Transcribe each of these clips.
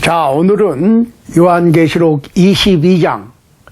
자, 오늘은 요한계시록 22장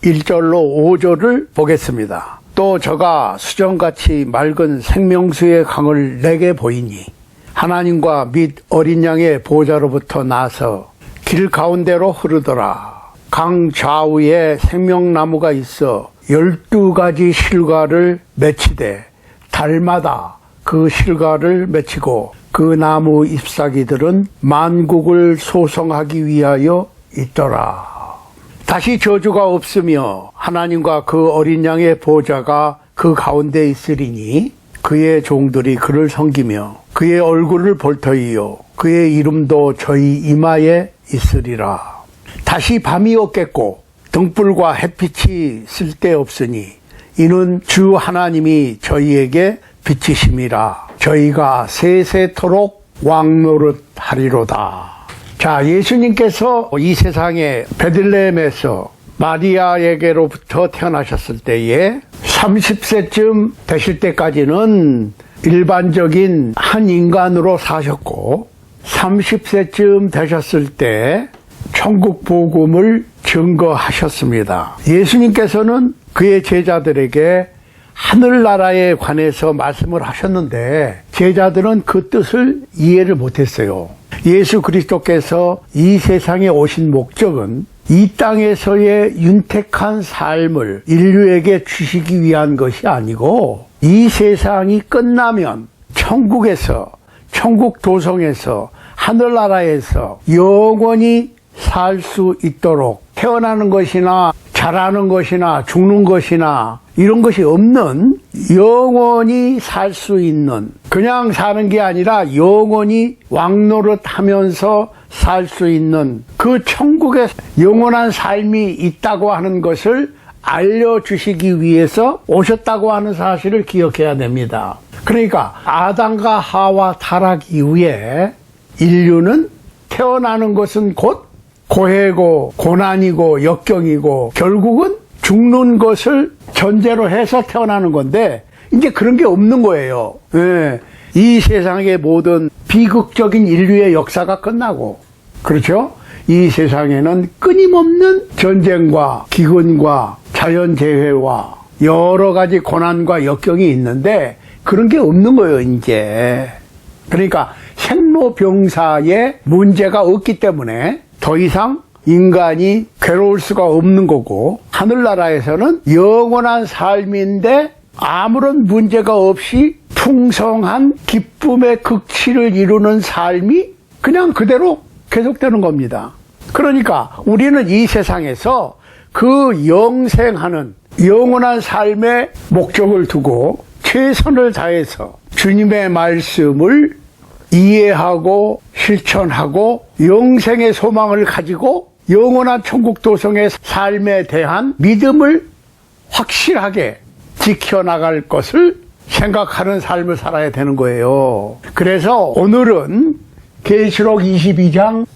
1절로 5절을 보겠습니다. 또 저가 수정같이 맑은 생명수의 강을 내게 보이니 하나님과 및 어린 양의 보좌로부터 나서 길 가운데로 흐르더라. 강 좌우에 생명나무가 있어 12가지 실과를 맺히되 달마다 그 실과를 맺히고 그 나무 잎사귀들은 만국을 소성하기 위하여 있더라. 다시 저주가 없으며 하나님과 그 어린 양의 보좌가 그 가운데 있으리니 그의 종들이 그를 섬기며 그의 얼굴을 볼 터이요 그의 이름도 저희 이마에 있으리라. 다시 밤이 없겠고 등불과 햇빛이 쓸데없으니 이는 주 하나님이 저희에게 빛이심이라. 저희가 세세토록 왕노릇하리로다. 자, 예수님께서 이 세상에 베들레헴에서 마리아에게로부터 태어나셨을 때에 30세쯤 되실 때까지는 일반적인 한 인간으로 사셨고 30세쯤 되셨을 때 천국 복음을 증거하셨습니다. 예수님께서는 그의 제자들에게 하늘나라에 관해서 말씀을 하셨는데 제자들은 그 뜻을 이해를 못했어요. 예수 그리스도께서 이 세상에 오신 목적은 이 땅에서의 윤택한 삶을 인류에게 주시기 위한 것이 아니고 이 세상이 끝나면 천국에서, 천국 도성에서, 하늘나라에서 영원히 살 수 있도록 태어나는 것이나 자라는 것이나 죽는 것이나 이런 것이 없는 영원히 살 수 있는, 그냥 사는 게 아니라 영원히 왕노릇하면서 살 수 있는 그 천국에 영원한 삶이 있다고 하는 것을 알려주시기 위해서 오셨다고 하는 사실을 기억해야 됩니다. 그러니까 아담과 하와 타락 이후에 인류는 태어나는 것은 곧 고해고 고난이고 역경이고 결국은 죽는 것을 전제로 해서 태어나는 건데 이제 그런 게 없는 거예요. 예. 이 세상의 모든 비극적인 인류의 역사가 끝나고, 그렇죠? 이 세상에는 끊임없는 전쟁과 기근과 자연재해와 여러 가지 고난과 역경이 있는데 그런 게 없는 거예요, 이제. 그러니까 생로병사에 문제가 없기 때문에 더 이상 인간이 괴로울 수가 없는 거고, 하늘나라에서는 영원한 삶인데 아무런 문제가 없이 풍성한 기쁨의 극치를 이루는 삶이 그냥 그대로 계속되는 겁니다. 그러니까 우리는 이 세상에서 그 영생하는 영원한 삶의 목적을 두고 최선을 다해서 주님의 말씀을 이해하고 실천하고 영생의 소망을 가지고 영원한 천국 도성의 삶에 대한 믿음을 확실하게 지켜나갈 것을 생각하는 삶을 살아야 되는 거예요. 그래서 오늘은 계시록 22장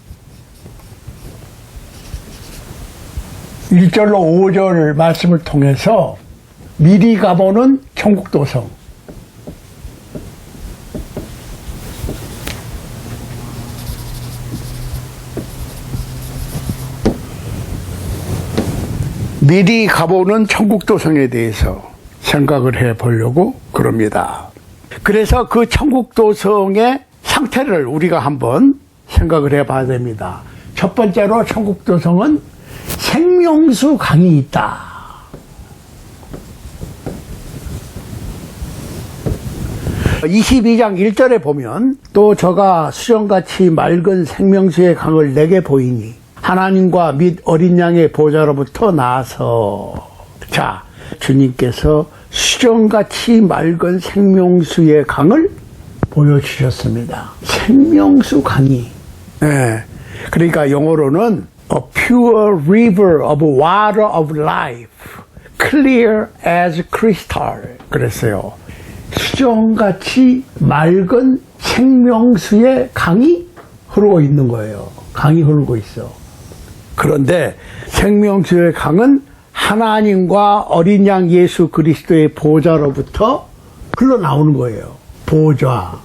1절로 5절 말씀을 통해서 미리 가보는 천국 도성, 미리 가보는 천국 도성에 대해서 생각을 해 보려고 그럽니다. 그래서 그 천국 도성의 상태를 우리가 한번 생각을 해 봐야 됩니다. 첫 번째로 천국 도성은 생명수 강이 있다. (22장 1절에) 보면 또 저가 수정같이 맑은 생명수의 강을 내게 보이니 하나님과 및 어린 양의 보좌로부터 나서, 자, 주님께서 수정같이 맑은 생명수의 강을 보여주셨습니다. 생명수 강이. 네. 그러니까 영어로는 A pure river of water of life, clear as crystal. 그랬어요. 수정같이 맑은 생명수의 강이 흐르고 있는 거예요. 강이 흐르고 있어. 그런데 생명수의 강은 하나님과 어린 양 예수 그리스도의 보좌로부터 흘러나오는 거예요. 보좌.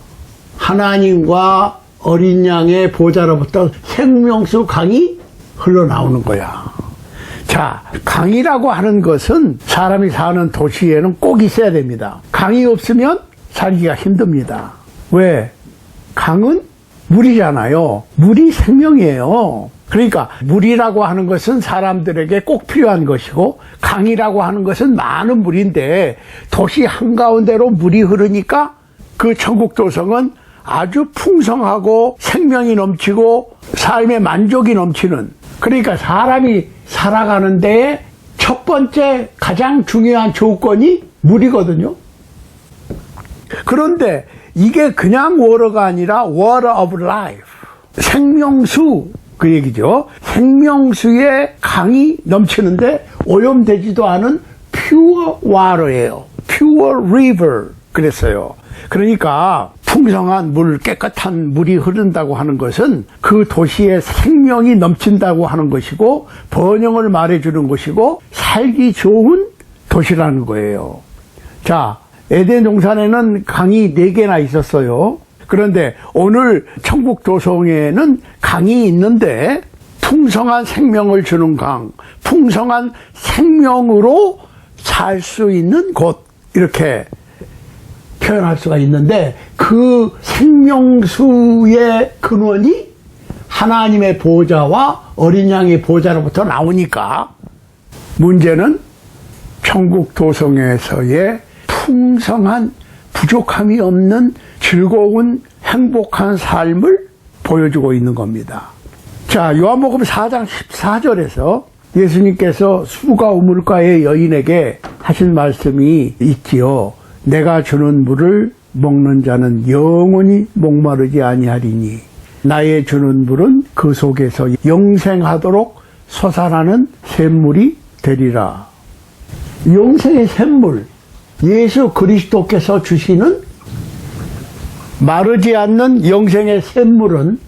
하나님과 어린 양의 보좌로부터 생명수 강이 흘러나오는 거야. 자, 강이라고 하는 것은 사람이 사는 도시에는 꼭 있어야 됩니다. 강이 없으면 살기가 힘듭니다. 왜? 강은 물이잖아요. 물이 생명이에요. 그러니까 물이라고 하는 것은 사람들에게 꼭 필요한 것이고, 강이라고 하는 것은 많은 물인데 도시 한가운데로 물이 흐르니까 그 천국도성은 아주 풍성하고 생명이 넘치고 삶의 만족이 넘치는, 그러니까 사람이 살아가는 데에 첫 번째 가장 중요한 조건이 물이거든요. 그런데 이게 그냥 water가 아니라 water of life, 생명수, 그 얘기죠. 생명수의 강이 넘치는데 오염되지도 않은 pure water예요. pure river 그랬어요. 그러니까 풍성한 물, 깨끗한 물이 흐른다고 하는 것은 그 도시에 생명이 넘친다고 하는 것이고, 번영을 말해주는 것이고, 살기 좋은 도시라는 거예요. 자, 에덴 동산에는 강이 4개나 있었어요. 그런데 오늘 천국 도성에는 강이 있는데 풍성한 생명을 주는 강, 풍성한 생명으로 살 수 있는 곳, 이렇게 표현할 수가 있는데, 그 생명수의 근원이 하나님의 보좌와 어린 양의 보좌로부터 나오니까, 문제는 천국 도성에서의 풍성한 부족함이 없는 즐거운 행복한 삶을 보여주고 있는 겁니다. 자, 요한복음 4장 14절에서 예수님께서 수가 우물가의 여인에게 하신 말씀이 있지요. 내가 주는 물을 먹는 자는 영원히 목마르지 아니하리니 나의 주는 물은 그 속에서 영생하도록 솟아나는 샘물이 되리라. 영생의 샘물, 예수 그리스도께서 주시는 마르지 않는 영생의 샘물은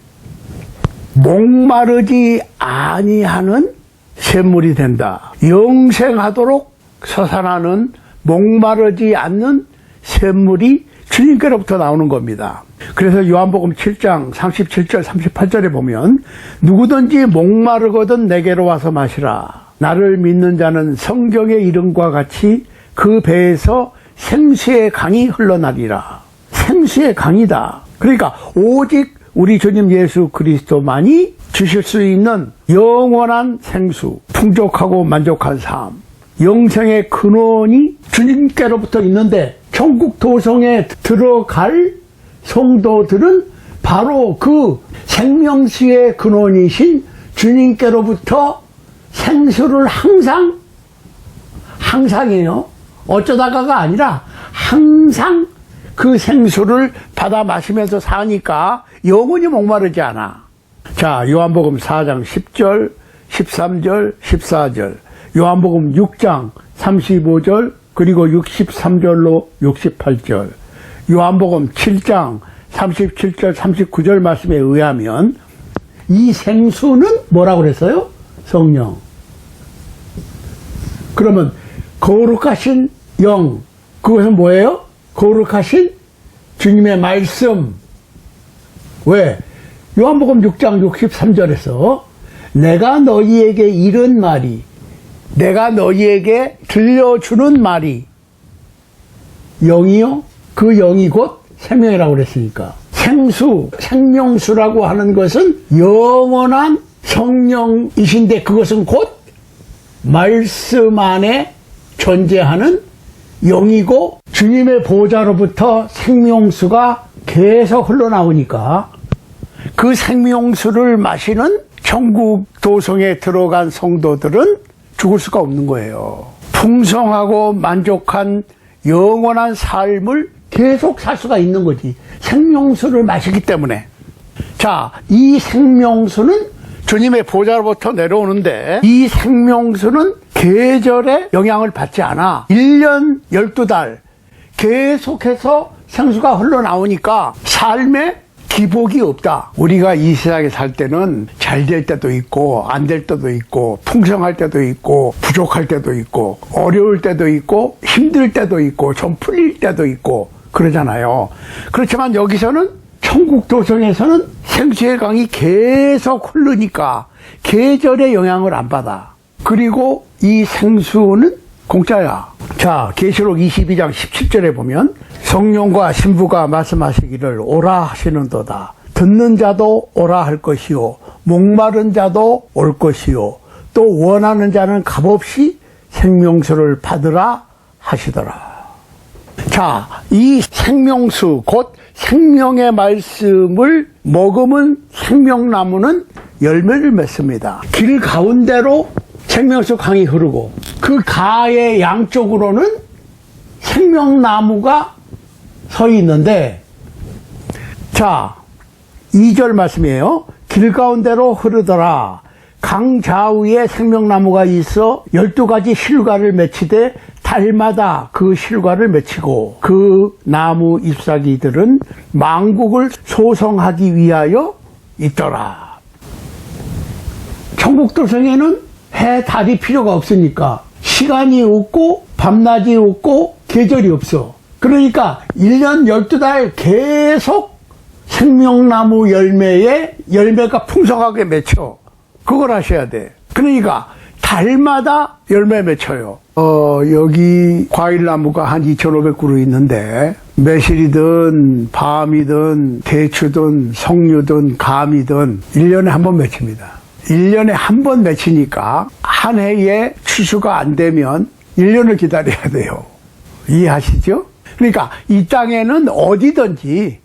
목마르지 아니하는 샘물이 된다. 영생하도록 솟아나는 목마르지 않는 샘물이 주님께로부터 나오는 겁니다. 그래서 요한복음 7장 37절 38절에 보면 누구든지 목마르거든 내게로 와서 마시라. 나를 믿는 자는 성경의 이름과 같이 그 배에서 생수의 강이 흘러나리라. 생수의 강이다. 그러니까 오직 우리 주님 예수 그리스도만이 주실 수 있는 영원한 생수, 풍족하고 만족한 삶, 영생의 근원이 주님께로부터 있는데, 천국 도성에 들어갈 성도들은 바로 그 생명수의 근원이신 주님께로부터 생수를 항상이에요. 어쩌다가가 아니라 항상 그 생수를 받아 마시면서 사니까 영원히 목마르지 않아. 자, 요한복음 4장 10절, 13절, 14절, 요한복음 6장 35절, 그리고 63절로 68절, 요한복음 7장 37절, 39절 말씀에 의하면 이 생수는 뭐라고 그랬어요? 성령. 그러면 거룩하신 영, 그것은 뭐예요? 거룩하신 주님의 말씀. 왜? 요한복음 6장 63절에서 내가 너희에게 이른 말이, 내가 너희에게 들려주는 말이 영이요? 그 영이 곧 생명이라고 그랬으니까. 생수, 생명수라고 하는 것은 영원한 성령이신데, 그것은 곧 말씀 안에 존재하는 영이고, 주님의 보좌로부터 생명수가 계속 흘러나오니까 그 생명수를 마시는 천국 도성에 들어간 성도들은 죽을 수가 없는 거예요. 풍성하고 만족한 영원한 삶을 계속 살 수가 있는 거지. 생명수를 마시기 때문에. 자, 이 생명수는 주님의 보좌로부터 내려오는데, 이 생명수는 계절에 영향을 받지 않아. 1년 12달 계속해서 생수가 흘러나오니까 삶에 기복이 없다. 우리가 이 세상에 살 때는 잘 될 때도 있고 안 될 때도 있고, 풍성할 때도 있고 부족할 때도 있고, 어려울 때도 있고 힘들 때도 있고 좀 풀릴 때도 있고 그러잖아요. 그렇지만 여기서는 천국 도성에서는 생수의 강이 계속 흐르니까 계절의 영향을 안 받아. 그리고 이 생수는 공짜야. 자, 계시록 22장 17절에 보면 성령과 신부가 말씀하시기를 오라 하시는도다. 듣는 자도 오라 할 것이요 목마른 자도 올 것이요 또 원하는 자는 값없이 생명수를 받으라 하시더라. 자, 이 생명수 곧 생명의 말씀을 머금은 생명나무는 열매를 맺습니다. 길 가운데로 생명수 강이 흐르고 그 가의 양쪽으로는 생명나무가 서 있는데, 자, 2절 말씀이에요. 길 가운데로 흐르더라. 강 좌우에 생명나무가 있어 12가지 실과를 맺히되 달마다 그 실과를 맺히고 그 나무 잎사귀들은 만국을 소성하기 위하여 있더라. 천국 도성에는 해, 달이 필요가 없으니까 시간이 없고 밤낮이 없고 계절이 없어. 그러니까 1년 12달 계속 생명나무 열매가 풍성하게 맺혀. 그걸 하셔야 돼. 그러니까 달마다 열매 맺혀요. 여기 과일나무가 한 2,500그루 있는데 매실이든 밤이든 대추든 석류든 감이든 1년에 한 번 맺힙니다. 1년에 한 번 맺히니까 한 해에 추수가 안 되면 1년을 기다려야 돼요. 이해하시죠? 그러니까 이 땅에는 어디든지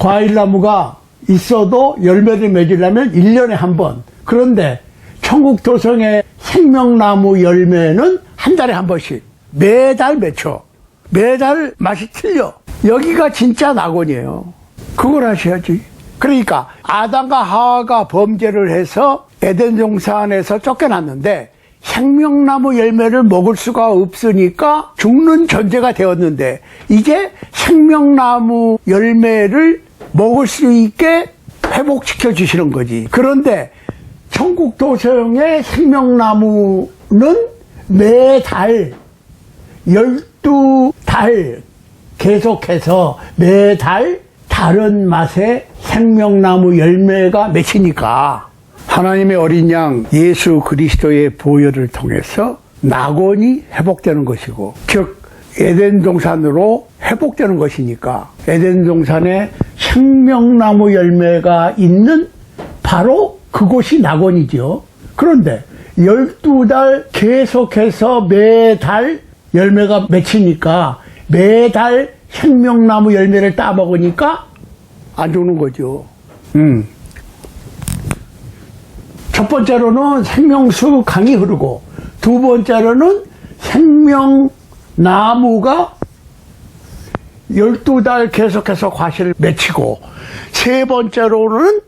과일나무가 있어도 열매를 맺으려면 1년에 한 번. 그런데 천국 도성의 생명나무 열매는 한 달에 한 번씩 매달 맺혀. 매달 맛이 틀려. 여기가 진짜 낙원이에요. 그걸 하셔야지. 그러니까 아담과 하와가 범죄를 해서 에덴 동산에서 쫓겨났는데 생명나무 열매를 먹을 수가 없으니까 죽는 존재가 되었는데 이제 생명나무 열매를 먹을 수 있게 회복시켜 주시는 거지. 그런데 천국 도성의 생명나무는 매달 12달 계속해서 매달 다른 맛의 생명나무 열매가 맺히니까 하나님의 어린 양 예수 그리스도의 보혈을 통해서 낙원이 회복되는 것이고, 즉 에덴 동산으로 회복되는 것이니까 에덴 동산에 생명나무 열매가 있는 바로 그곳이 낙원이죠. 그런데 12달 계속해서 매달 열매가 맺히니까 매달 생명나무 열매를 따먹으니까 안 죽는 거죠. 첫 번째로는 생명수 강이 흐르고, 두 번째로는 생명나무가 12달 계속해서 과실을 맺히고, 세 번째로는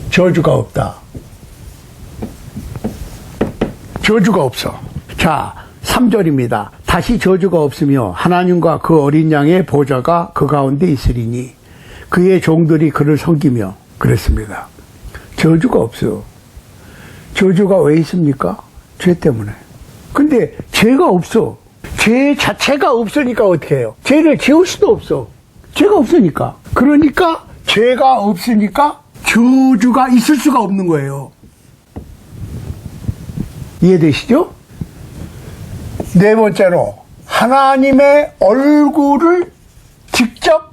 저주가 없다. 저주가 없어. 자, 3절입니다. 다시 저주가 없으며 하나님과 그 어린 양의 보좌가 그 가운데 있으리니 그의 종들이 그를 섬기며 그랬습니다. 저주가 없어. 저주가 왜 있습니까? 죄 때문에. 근데 죄가 없어. 죄 자체가 없으니까 어떻게 해요? 죄를 지을 수도 없어. 죄가 없으니까. 그러니까 죄가 없으니까 저주가 있을 수가 없는 거예요. 이해되시죠? 네 번째로 하나님의 얼굴을 직접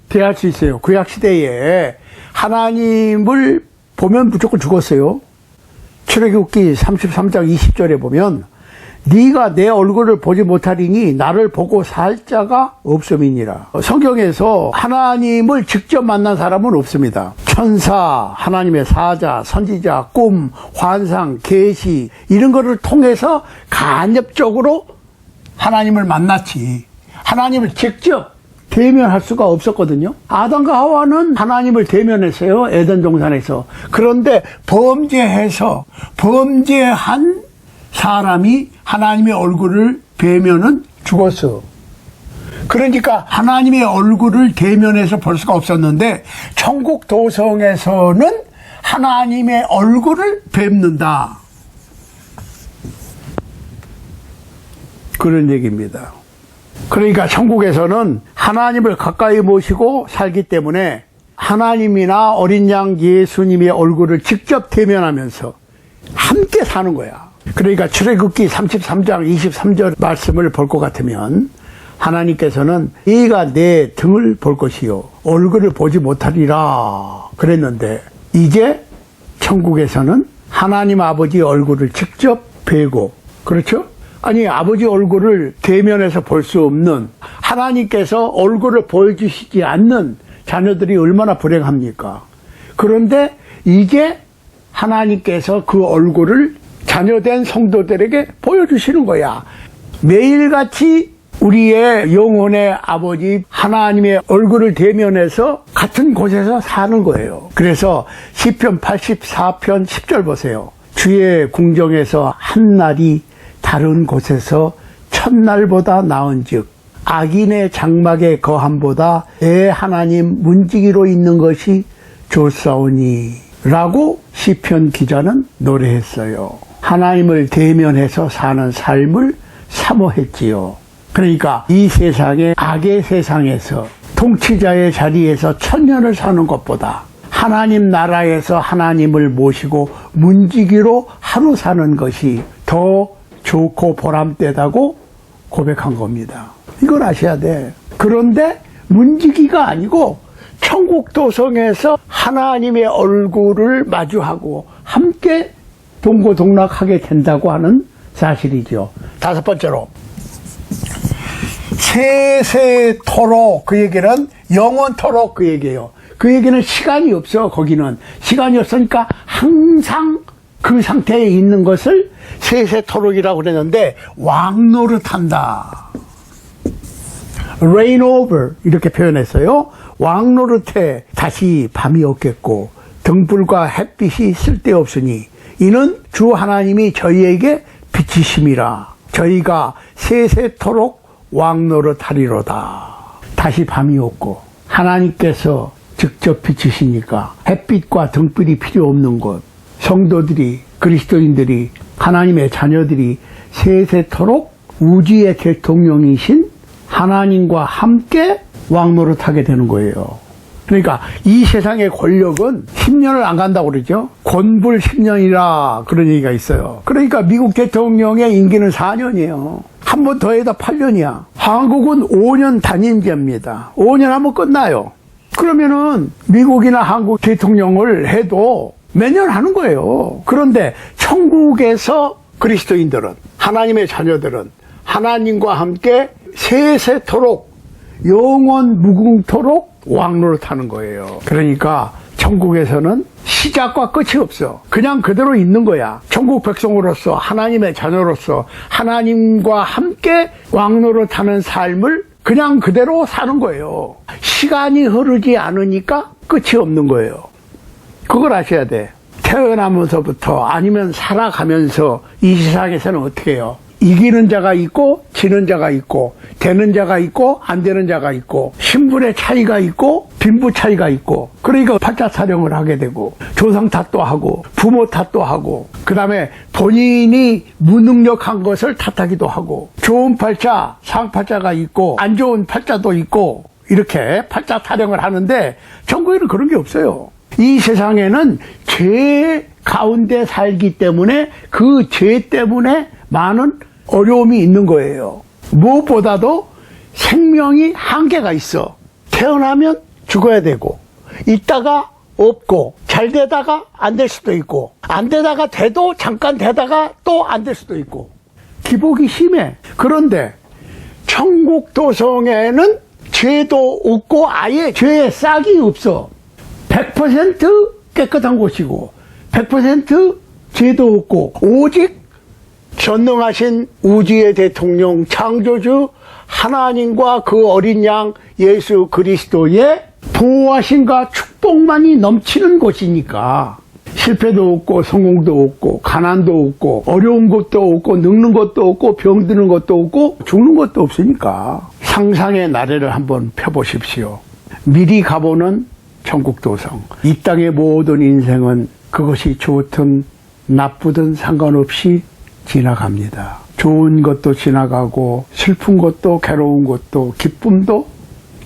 대할 수 있어요. 구약시대에 하나님을 보면 무조건 죽었어요. 출애굽기 33장 20절에 보면 네가 내 얼굴을 보지 못하리니 나를 보고 살 자가 없음이니라. 성경에서 하나님을 직접 만난 사람은 없습니다. 천사, 하나님의 사자, 선지자, 꿈, 환상, 계시 이런 거를 통해서 간접적으로 하나님을 만났지 하나님을 직접 대면할 수가 없었거든요. 아담과 하와는 하나님을 대면했어요. 에덴 동산에서. 그런데 범죄한 사람이 하나님의 얼굴을 뵈면은 죽었어. 그러니까 하나님의 얼굴을 대면해서 볼 수가 없었는데 천국 도성에서는 하나님의 얼굴을 뵙는다. 그런 얘기입니다. 그러니까 천국에서는 하나님을 가까이 모시고 살기 때문에 하나님이나 어린 양 예수님의 얼굴을 직접 대면하면서 함께 사는 거야. 그러니까 출애굽기 33장 23절 말씀을 볼 것 같으면 하나님께서는 네가 내 등을 볼 것이요 얼굴을 보지 못하리라 그랬는데, 이제 천국에서는 하나님 아버지 얼굴을 직접 뵈고, 그렇죠? 아니, 아버지 얼굴을 대면해서 볼 수 없는, 하나님께서 얼굴을 보여주시지 않는 자녀들이 얼마나 불행합니까? 그런데 이제 하나님께서 그 얼굴을 자녀된 성도들에게 보여주시는 거야. 매일같이 우리의 영혼의 아버지 하나님의 얼굴을 대면해서 같은 곳에서 사는 거예요. 그래서 시편 84편 10절 보세요. 주의 궁정에서 한 날이 다른 곳에서 첫날보다 나은즉 악인의 장막의 거함보다 내 하나님 문지기로 있는 것이 좋사오니 라고 시편 기자는 노래했어요. 하나님을 대면해서 사는 삶을 사모했지요. 그러니까 이 세상의 악의 세상에서 통치자의 자리에서 천년을 사는 것보다 하나님 나라에서 하나님을 모시고 문지기로 하루 사는 것이 더 좋고 보람되다고 고백한 겁니다. 이걸 아셔야 돼. 그런데 문지기가 아니고 천국 도성에서 하나님의 얼굴을 마주하고 함께 동고동락하게 된다고 하는 사실이죠. 다섯 번째로, 세세토록, 그 얘기는 영원토록 그 얘기예요. 그 얘기는 시간이 없어. 거기는 시간이 없으니까 항상 그 상태에 있는 것을 세세토록이라고 그랬는데, 왕노릇한다, reign over 이렇게 표현했어요. 왕노릇해 다시 밤이 없겠고 등불과 햇빛이 쓸데없으니 이는 주 하나님이 저희에게 빛이심이라. 저희가 세세토록 왕노릇하리로다. 다시 밤이 없고 하나님께서 직접 비치시니까 햇빛과 등불이 필요 없는 곳, 성도들이, 그리스도인들이, 하나님의 자녀들이 세세토록 우주의 대통령이신 하나님과 함께 왕노릇하게 되는 거예요. 그러니까 이 세상의 권력은 10년을 안 간다고 그러죠. 권불 10년이라 그런 얘기가 있어요. 그러니까 미국 대통령의 임기는 4년이에요. 한 번 더 해도 8년이야. 한국은 5년 단임제입니다. 5년 하면 끝나요. 그러면은 미국이나 한국 대통령을 해도 몇 년 하는 거예요. 그런데 천국에서 그리스도인들은, 하나님의 자녀들은 하나님과 함께 세세토록 영원 무궁토록 왕노릇하는 거예요. 그러니까 천국에서는 시작과 끝이 없어. 그냥 그대로 있는 거야. 천국 백성으로서, 하나님의 자녀로서 하나님과 함께 왕노릇하는 삶을 그냥 그대로 사는 거예요. 시간이 흐르지 않으니까 끝이 없는 거예요. 그걸 아셔야 돼. 태어나면서부터 아니면 살아가면서 이 세상에서는 어떻게 해요? 이기는 자가 있고 지는 자가 있고 되는 자가 있고 안 되는 자가 있고 신분의 차이가 있고 빈부 차이가 있고, 그러니까 팔자 타령을 하게 되고 조상 탓도 하고 부모 탓도 하고, 그 다음에 본인이 무능력한 것을 탓하기도 하고, 좋은 팔자 상팔자가 있고 안 좋은 팔자도 있고, 이렇게 팔자 타령을 하는데 천국에는 그런 게 없어요. 이 세상에는 죄 가운데 살기 때문에 그 죄 때문에 많은 어려움이 있는 거예요. 무엇보다도 생명이 한계가 있어. 태어나면 죽어야 되고, 있다가 없고, 잘 되다가 안 될 수도 있고, 안 되다가 돼도 잠깐 되다가 또 안 될 수도 있고, 기복이 심해. 그런데 천국 도성에는 죄도 없고 아예 죄의 싹이 없어. 100% 깨끗한 곳이고 100% 죄도 없고, 오직 전능하신 우주의 대통령 창조주 하나님과 그 어린 양 예수 그리스도의 보호하심과 축복만이 넘치는 곳이니까 실패도 없고 성공도 없고 가난도 없고 어려운 것도 없고 늙는 것도 없고 병드는 것도 없고 죽는 것도 없으니까 상상의 나래를 한번 펴보십시오. 미리 가보는 천국 도성. 이 땅의 모든 인생은 그것이 좋든 나쁘든 상관없이 지나갑니다. 좋은 것도 지나가고 슬픈 것도 괴로운 것도 기쁨도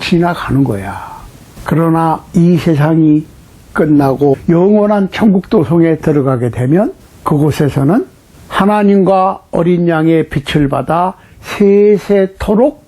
지나가는 거야. 그러나 이 세상이 끝나고 영원한 천국도성에 들어가게 되면 그곳에서는 하나님과 어린 양의 빛을 받아 세세토록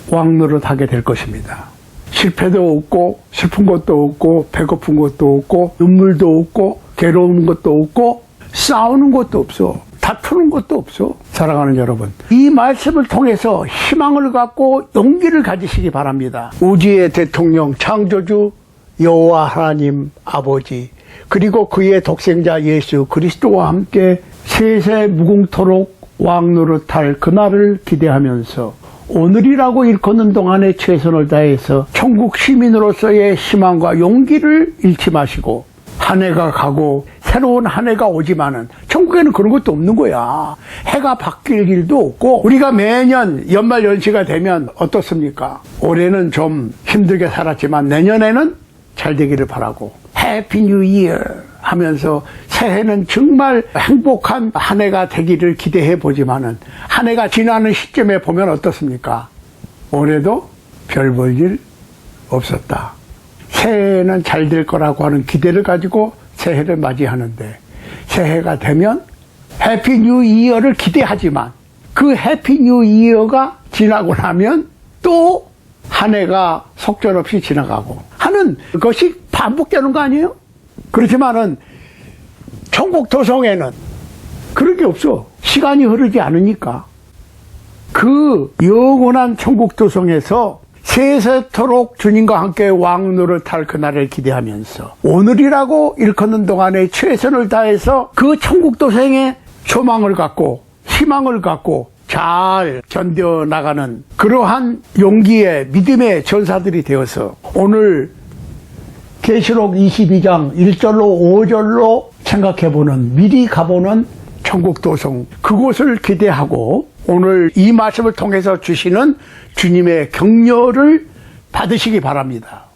왕노릇하게 될 것입니다. 실패도 없고 슬픈 것도 없고 배고픈 것도 없고 눈물도 없고 괴로운 것도 없고 싸우는 것도 없어. 다투는 것도 없어. 사랑하는 여러분, 이 말씀을 통해서 희망을 갖고 용기를 가지시기 바랍니다. 우주의 대통령 창조주 여호와 하나님 아버지, 그리고 그의 독생자 예수 그리스도와 함께 세세 무궁토록 왕노릇할 그날을 기대하면서 오늘이라고 일컫는 동안에 최선을 다해서 천국 시민으로서의 희망과 용기를 잃지 마시고, 한 해가 가고 새로운 한 해가 오지만은 천국에는 그런 것도 없는 거야. 해가 바뀔 일도 없고, 우리가 매년 연말 연시가 되면 어떻습니까? 올해는 좀 힘들게 살았지만 내년에는 잘 되기를 바라고 해피 뉴 이어 하면서 새해는 정말 행복한 한 해가 되기를 기대해 보지만은 한 해가 지나는 시점에 보면 어떻습니까? 올해도 별 볼 일 없었다. 새해는 잘 될 거라고 하는 기대를 가지고 새해를 맞이하는데, 새해가 되면 해피 뉴 이어를 기대하지만 그 해피 뉴 이어가 지나고 나면 또 한 해가 속절없이 지나가고 하는 것이 반복되는 거 아니에요? 그렇지만은 천국 도성에는 그런 게 없어. 시간이 흐르지 않으니까. 그 영원한 천국 도성에서 세세토록 주님과 함께 왕노릇할 그날을 기대하면서 오늘이라고 일컫는 동안에 최선을 다해서 그 천국 도성에 소망을 갖고 희망을 갖고 잘 견뎌나가는 그러한 용기의 믿음의 전사들이 되어서 오늘 계시록 22장 1절로 5절로 생각해보는, 미리 가보는 천국 도성, 그곳을 기대하고 오늘 이 말씀을 통해서 주시는 주님의 격려를 받으시기 바랍니다.